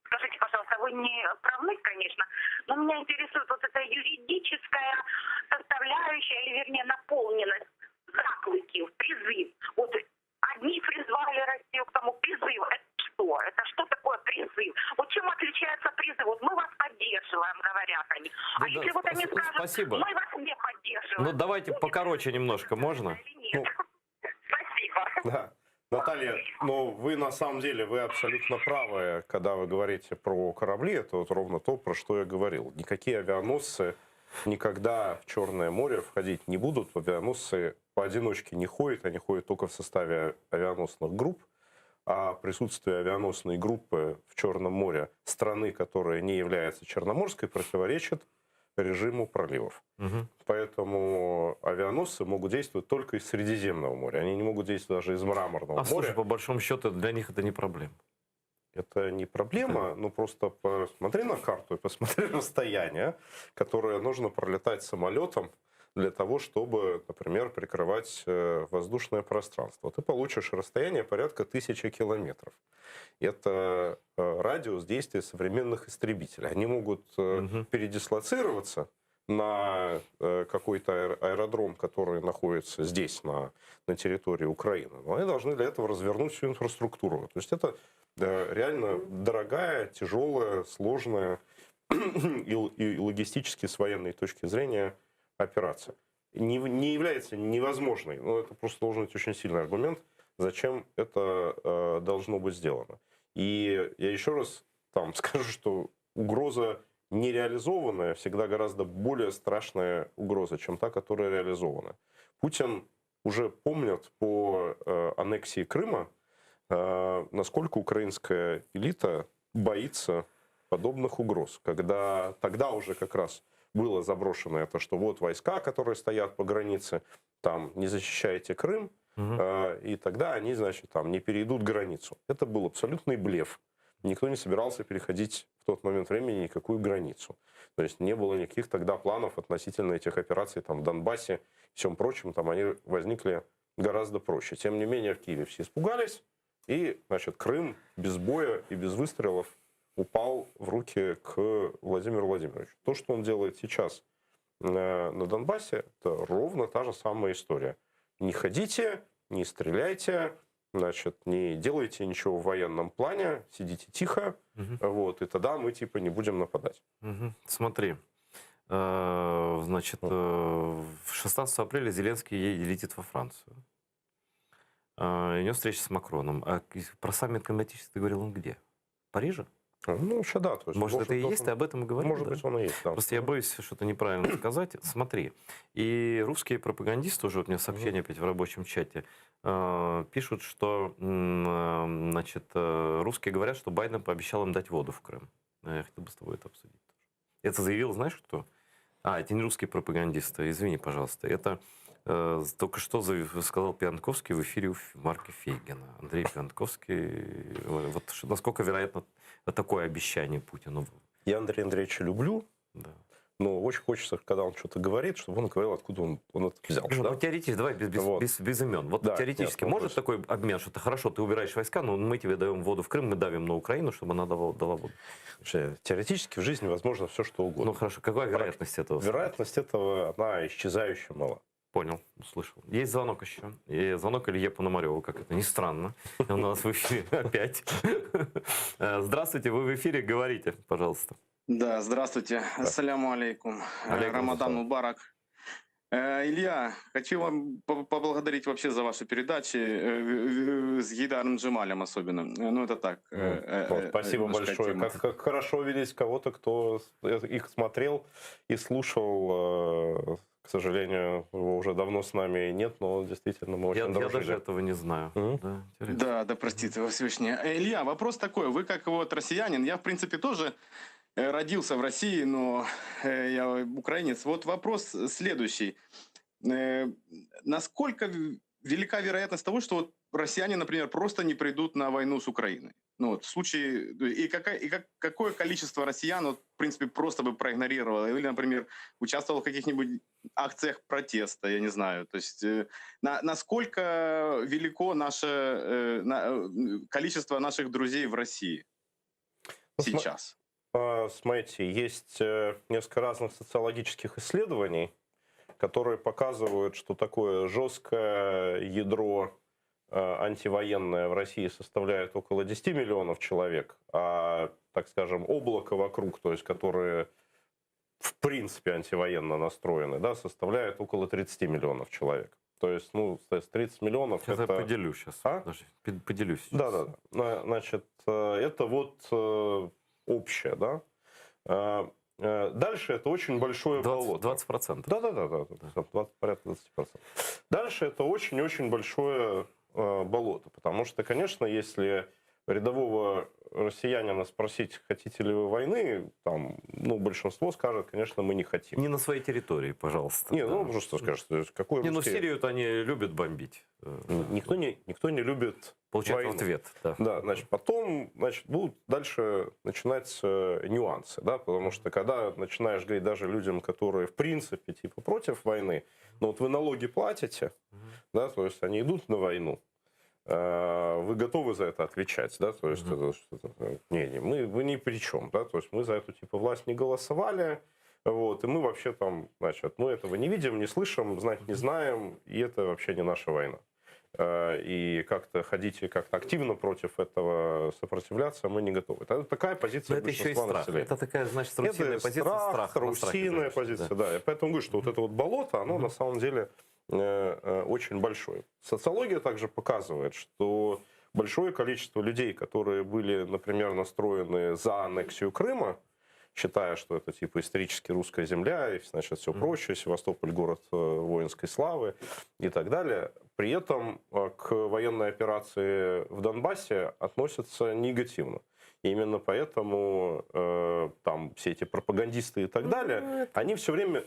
Скажите, пожалуйста, вы не правны, конечно, но меня интересует вот эта юридическая составляющая, или вернее наполненность заклики, призыв. Вот одни призвали Россию к тому призыву. Это что? Это что такое призыв? Вот чем отличается призыв? Вот мы вас поддерживаем, говорят они. А Да, если вот они скажут, спасибо. мы вас не поддерживаем. Ну, давайте покороче немножко, можно? Или нет? Спасибо. Да. Наталья, но вы на самом деле, вы абсолютно правы, когда вы говорите про корабли, это вот ровно то, про что я говорил. Никакие авианосцы никогда в Черное море входить не будут. Авианосцы поодиночке не ходят, они ходят только в составе авианосных групп. А присутствие авианосной группы в Черном море страны, которая не является Черноморской, противоречит режиму проливов. Угу. Поэтому авианосцы могут действовать только из Средиземного моря. Они не могут действовать даже из Мраморного Слушай, моря. по большому счету, для них это не проблема. Это не проблема, но просто посмотри на карту и посмотри расстояние, которое нужно пролетать самолетом для того, чтобы, например, прикрывать воздушное пространство. Ты получишь расстояние порядка 1000 километров. Это радиус действия современных истребителей. Они могут передислоцироваться на какой-то аэродром, который находится здесь, на территории Украины. Но они должны для этого развернуть всю инфраструктуру. То есть это реально дорогая, тяжелая, сложная и логистически с военной точки зрения операция. Не является невозможной, но это просто должен быть очень сильный аргумент, зачем это должно быть сделано. И я еще раз скажу, что угроза нереализованная всегда гораздо более страшная угроза, чем та, которая реализована. Путин уже помнит по аннексии Крыма, насколько украинская элита боится подобных угроз. Когда тогда уже как раз было заброшено это, что вот войска, которые стоят по границе, не защищаете Крым, и тогда они, значит, не перейдут границу. Это был абсолютный блеф. Никто не собирался переходить в тот момент времени никакую границу. То есть не было никаких тогда планов относительно этих операций в Донбассе и всем прочем. Они возникли гораздо проще. Тем не менее, в Киеве все испугались, и, значит, Крым без боя и без выстрелов упал в руки к Владимиру Владимировичу. То, что он делает сейчас на Донбассе, это ровно та же самая история. Не ходите, не стреляйте, значит, не делайте ничего в военном плане, сидите тихо, и тогда мы не будем нападать. Смотри, значит, 16 апреля Зеленский летит во Францию. У него встреча с Макроном. А про саммит климатический ты говорил, он где? В Париже? Ну, еще да. То есть, может, это и есть, ты об этом и говорил? Может быть, он и есть, да. Просто я боюсь что-то неправильно сказать. Смотри, и русские пропагандисты, уже вот мне сообщение опять в рабочем чате, пишут, что, значит, русские говорят, что Байден пообещал им дать воду в Крым. Я хотел бы с тобой это обсудить тоже. Это заявил, знаешь, кто? Это не русские пропагандисты, извини, пожалуйста. Это только что сказал Пьянковский в эфире у Марка Фейгина. Андрей Пьянковский. Вот насколько вероятно такое обещание Путину? Я Андрея Андреевича люблю, да. Но очень хочется, когда он что-то говорит, чтобы он говорил, откуда он это взял. Ну, теоретически, давай без имен. Вот да, теоретически может такой обмен, что ты хорошо, ты убираешь войска, но мы тебе даем воду в Крым, мы давим на Украину, чтобы она дала воду. Теоретически в жизни возможно все, что угодно. Ну хорошо, какая вероятность этого? Вероятность этого, она исчезающе мала. Понял, услышал. Есть звонок еще. И звонок Илье Пономареву, как это ни странно. У нас в эфире опять. Здравствуйте, вы в эфире, говорите, пожалуйста. Да, здравствуйте. Ассаляму алейкум. Рамадан Мубарак. Илья, хочу вам поблагодарить вообще за ваши передачи с Гейдаром Джемалем особенно. Ну, это так. Спасибо большое. Как хорошо видеть кого-то, кто их смотрел и слушал. К сожалению, его уже давно с нами нет, но действительно мы очень дружили. Я даже этого не знаю. Да, простите, во Всевышний. Илья, вопрос такой. Вы как вот россиянин, я в принципе тоже родился в России, но я украинец. Вот вопрос следующий. насколько велика вероятность того, что вот россияне, например, просто не придут на войну с Украиной? Ну вот в случае, какое количество россиян, вот, в принципе, просто бы проигнорировало, или, например, участвовало в каких-нибудь акциях протеста, я не знаю. То есть насколько велико количество наших друзей в России сейчас? Смотрите, есть несколько разных социологических исследований, которые показывают, что такое жесткое ядро антивоенное в России составляет около 10 миллионов человек, а, так скажем, облако вокруг, то есть которые в принципе антивоенно настроены, да, составляет около 30 миллионов человек. То есть, ну, 30 миллионов Сейчас это... я поделюсь сейчас. А? Подожди, поделюсь. Да. Значит, это вот общее, да. Дальше это очень большое болото. 20%. Да. Порядка 20%. Дальше это очень-очень большое болото. Потому что, конечно, если рядового россиянина спросить, хотите ли вы войны, там, ну, большинство скажет, конечно, мы не хотим. Не на своей территории, пожалуйста. Не, ну, просто скажет, какой Не, ну русский... Сирию-то они любят бомбить. Никто не любит Получать войну. ответ. Да, значит, потом, будут дальше начинаться нюансы, да, потому что когда начинаешь говорить даже людям, которые в принципе типа против войны, ну вот вы налоги платите, да, то есть они идут на войну, вы готовы за это отвечать, да, то есть вы ни при чем, да, то есть мы за эту типа власть не голосовали, вот, и мы вообще там, значит, мы этого не видим, не слышим, знать не знаем, и это вообще не наша война. И как-то ходить и как-то активно против этого сопротивляться мы не готовы. Это такая позиция большинства населения. Это такая, значит, рутинная позиция. Страх, рутинная позиция, да. Я поэтому говорю, что вот это вот болото, оно на самом деле очень большое. Социология также показывает, что большое количество людей, которые были, например, настроены за аннексию Крыма, считая, что это типа исторически русская земля, и, значит, все прочее, Севастополь город воинской славы и так далее, при этом к военной операции в Донбассе относятся негативно. И именно поэтому там все эти пропагандисты и так далее, они все время...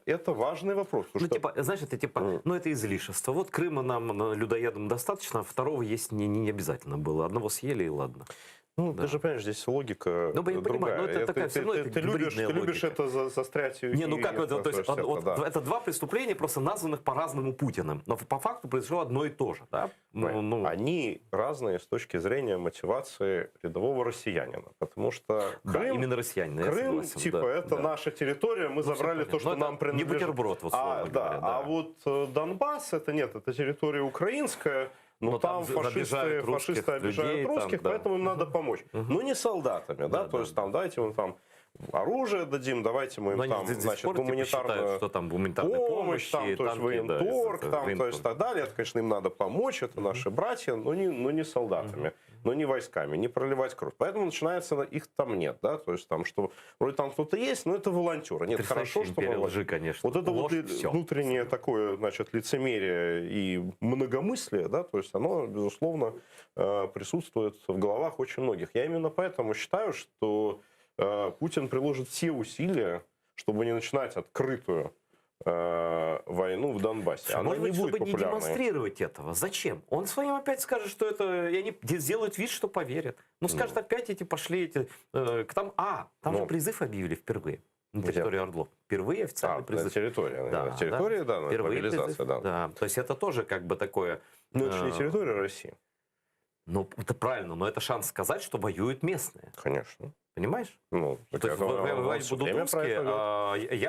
Это важный вопрос. Типа, знаешь, это типа, это излишество. Вот Крыма нам людоедам достаточно, а второго есть не обязательно было. Одного съели и ладно. Ну, ты же понимаешь, здесь логика другая. Понимаю, но это такая, все равно это ты любишь это застрять и... Не, ну как это? То есть, это два преступления, просто названных по-разному Путиным. Но по факту произошло одно и то же. Да? Они разные с точки зрения мотивации рядового россиянина. Потому что Крым, именно россиянина, Крым типа, это наша территория, мы забрали то, что нам принадлежит. Не бутерброд, вот словно говоря. А вот Донбасс, это нет, это территория украинская. Но там фашисты обижают русских, поэтому им надо помочь. Но не солдатами, да, то есть там дайте мы там оружие дадим, давайте мы им там, значит, гуманитарную помощь, там, то есть военторг, там, то есть так далее. Это, конечно, им надо помочь, это наши братья, но не солдатами, но не войсками, не проливать кровь. Поэтому начинается, их там нет, да, то есть там, что вроде там кто-то есть, но это волонтеры. Нет, хорошо, что лжи, конечно. Вот это вот внутреннее такое, значит, лицемерие и многомыслие, да, то есть оно, безусловно, присутствует в головах очень многих. Я именно поэтому считаю, что Путин приложит все усилия, чтобы не начинать открытую войну в Донбассе. Она Может быть, не будет чтобы популярной. не демонстрировать этого. Зачем? Он своим опять скажет, что это... И они сделают вид, что поверят. Ну, скажет, опять пошли там же призыв объявили впервые. На территории Ордлов. Впервые официальный призыв. На территории, да, мобилизация, да. То есть это тоже как бы такое... Но это же не территория России. Ну, это правильно, но это шанс сказать, что воюют местные. Конечно. Понимаешь? Ну, то есть воевать будут русские,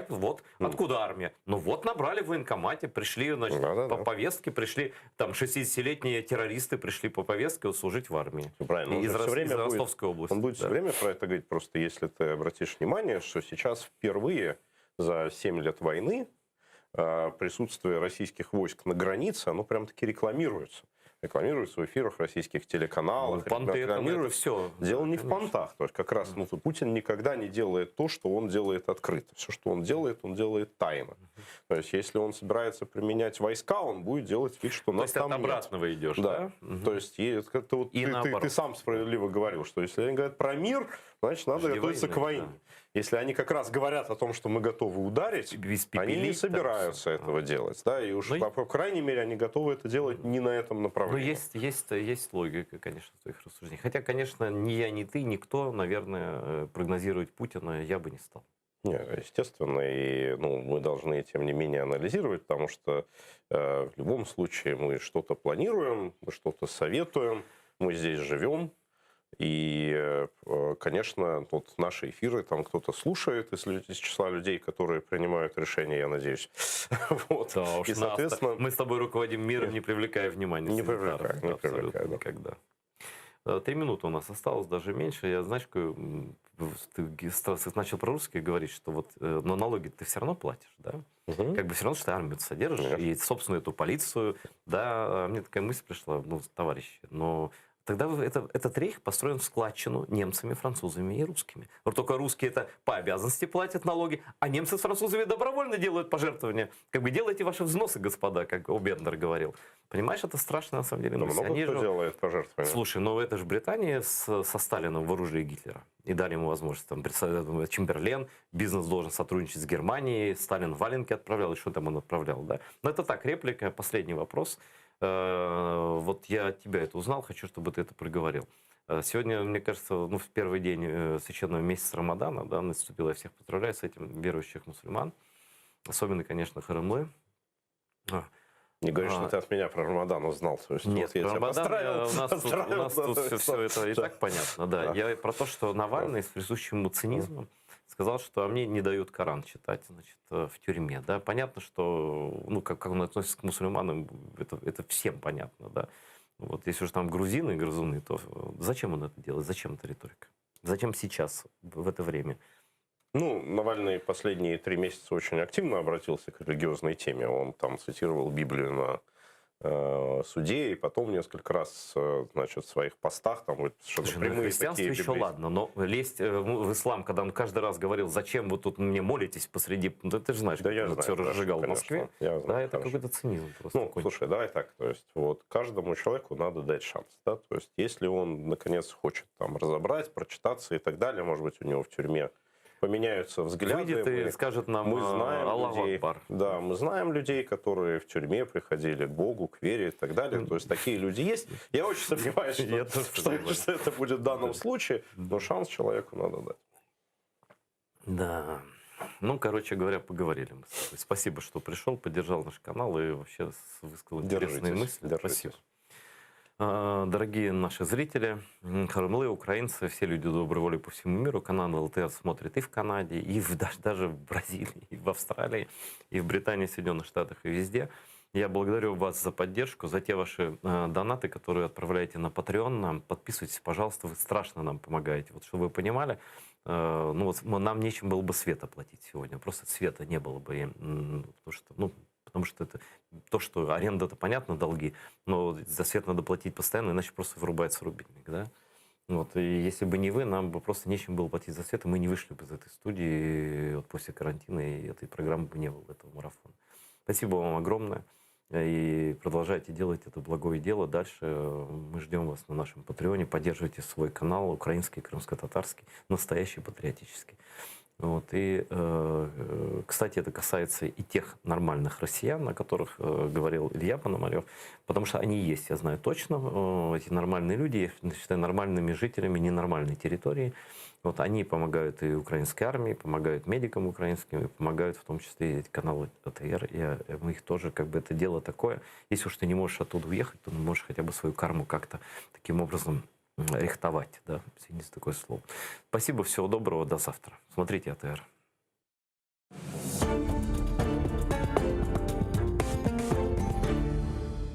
вот откуда армия? Ну вот набрали в военкомате, пришли, значит, по повестке, пришли, там 60-летние террористы пришли по повестке служить в армии. Правильно. Из Ростовской области. Он будет все время про это говорить, просто если ты обратишь внимание, что сейчас впервые за 7 лет войны присутствие российских войск на границе, оно прям таки рекламируется. рекламирует в эфирах российских телеканалах, рекламирует. Все. Дело не в понтах, то есть как раз Путин никогда не делает то, что он делает открыто. Все, что он делает тайно. То есть если он собирается применять войска, он будет делать вид, что нас там нет. Обратного идешь, да? То есть как-то вот ты сам справедливо говорил, что если они говорят про мир, значит надо готовиться к войне. Да. Если они как раз говорят о том, что мы готовы ударить, они не собираются этого делать. Да? И уж, по крайней мере, они готовы это делать не на этом направлении. Ну, есть логика, конечно, в твоих рассуждениях. Хотя, конечно, ни я, ни ты, никто, наверное, прогнозировать Путина я бы не стал. Нет, естественно, и мы должны, тем не менее, анализировать, потому что в любом случае мы что-то планируем, мы что-то советуем, мы здесь живем. И, конечно, вот наши эфиры там кто-то слушает из числа людей, которые принимают решения, я надеюсь. Вот. Да, уж и, соответственно, мы с тобой руководим миром, не привлекая внимания. Не привлекая, да. Никогда. 3 минуты у нас осталось, даже меньше. Я, знаешь, ты начал про русских говорить, что вот, но налоги ты все равно платишь, да? Как бы все равно, что ты армию содержишь, и собственную эту полицию, да. Мне такая мысль пришла, товарищи, но тогда этот рейх построен в складчину немцами, французами и русскими. Вот только русские это по обязанности платят налоги, а немцы с французами добровольно делают пожертвования. Как бы делайте ваши взносы, господа, как Обендер говорил. Понимаешь, это страшно на самом деле. Да, много кто делает пожертвования. Слушай, это же Британия со Сталином вооружили Гитлера. И дали ему возможность. Там, Чемберлен, бизнес должен сотрудничать с Германией, Сталин валенки отправлял, и что там он отправлял. Да? Но это так, реплика, последний вопрос. Вот я от тебя это узнал, хочу, чтобы ты это проговорил. Сегодня, мне кажется, в первый день священного месяца Рамадана, да, наступил, я всех поздравляю с этим, верующих мусульман. Особенно, конечно, Харамлы. Не говоришь, что ты от меня про Рамадан узнал. То есть, нет, вот про Рамадан у нас тут все это и так понятно. Да. Я про то, что Навальный с присущим ему цинизмом сказал, что мне не дают Коран читать, значит, в тюрьме. Да? Понятно, что как он относится к мусульманам, это всем понятно. Да? Вот, если уж там грузины и грызуны, то зачем он это делает? Зачем эта риторика? Зачем сейчас, в это время? Навальный последние 3 месяца очень активно обратился к религиозной теме. Он там цитировал Библию на суде, и потом несколько раз, значит, в своих постах там что-то прямые христианство такие еще ладно, но лезть в ислам, когда он каждый раз говорил, зачем вы тут мне молитесь посреди... ты же знаешь, да, я знаю, все разжигал в Москве. Знаю, да, это какой-то цинизм просто. Слушай, давай так, то есть вот каждому человеку надо дать шанс, да, то есть если он наконец хочет там разобрать, прочитаться и так далее, может быть, у него в тюрьме поменяются взгляды. Выйдет и скажет нам Аллаху Акбар. Да, мы знаем людей, которые в тюрьме приходили к Богу, к вере и так далее. То есть такие люди есть. Я очень сомневаюсь, что это будет в данном случае, но шанс человеку надо дать. Да. Короче говоря, поговорили мы с тобой. Спасибо, что пришел, поддержал наш канал и вообще высказал интересные мысли. Спасибо. Дорогие наши зрители, харамлы, украинцы, все люди доброй воли по всему миру, канал ЛТС смотрит и в Канаде, и даже в Бразилии, и в Австралии, и в Британии, Соединенных Штатах, и везде. Я благодарю вас за поддержку, за те ваши донаты, которые отправляете на Patreon нам. Подписывайтесь, пожалуйста, вы страшно нам помогаете. Вот чтобы вы понимали, нам нечем было бы свет оплатить сегодня, просто света не было бы, потому что это то, что аренда-то понятно, долги, но за свет надо платить постоянно, иначе просто вырубается рубильник, да. И если бы не вы, нам бы просто нечем было платить за свет, и мы не вышли бы из этой студии после карантина, и этой программы бы не было, этого марафона. Спасибо вам огромное, и продолжайте делать это благое дело. Дальше мы ждем вас на нашем Патреоне, поддерживайте свой канал, украинский, крымско-татарский, настоящий, патриотический. И, кстати, это касается и тех нормальных россиян, о которых говорил Илья Пономарев, потому что они есть, я знаю точно, эти нормальные люди, я их считаю нормальными жителями ненормальной территории. Они помогают и украинской армии, помогают медикам украинским, и помогают в том числе и эти каналы АТР. Мы их тоже, это дело такое. Если уж ты не можешь оттуда уехать, то можешь хотя бы свою карму как-то таким образом рихтовать, да, извините такое слово. Спасибо, всего доброго, до завтра. Смотрите АТР.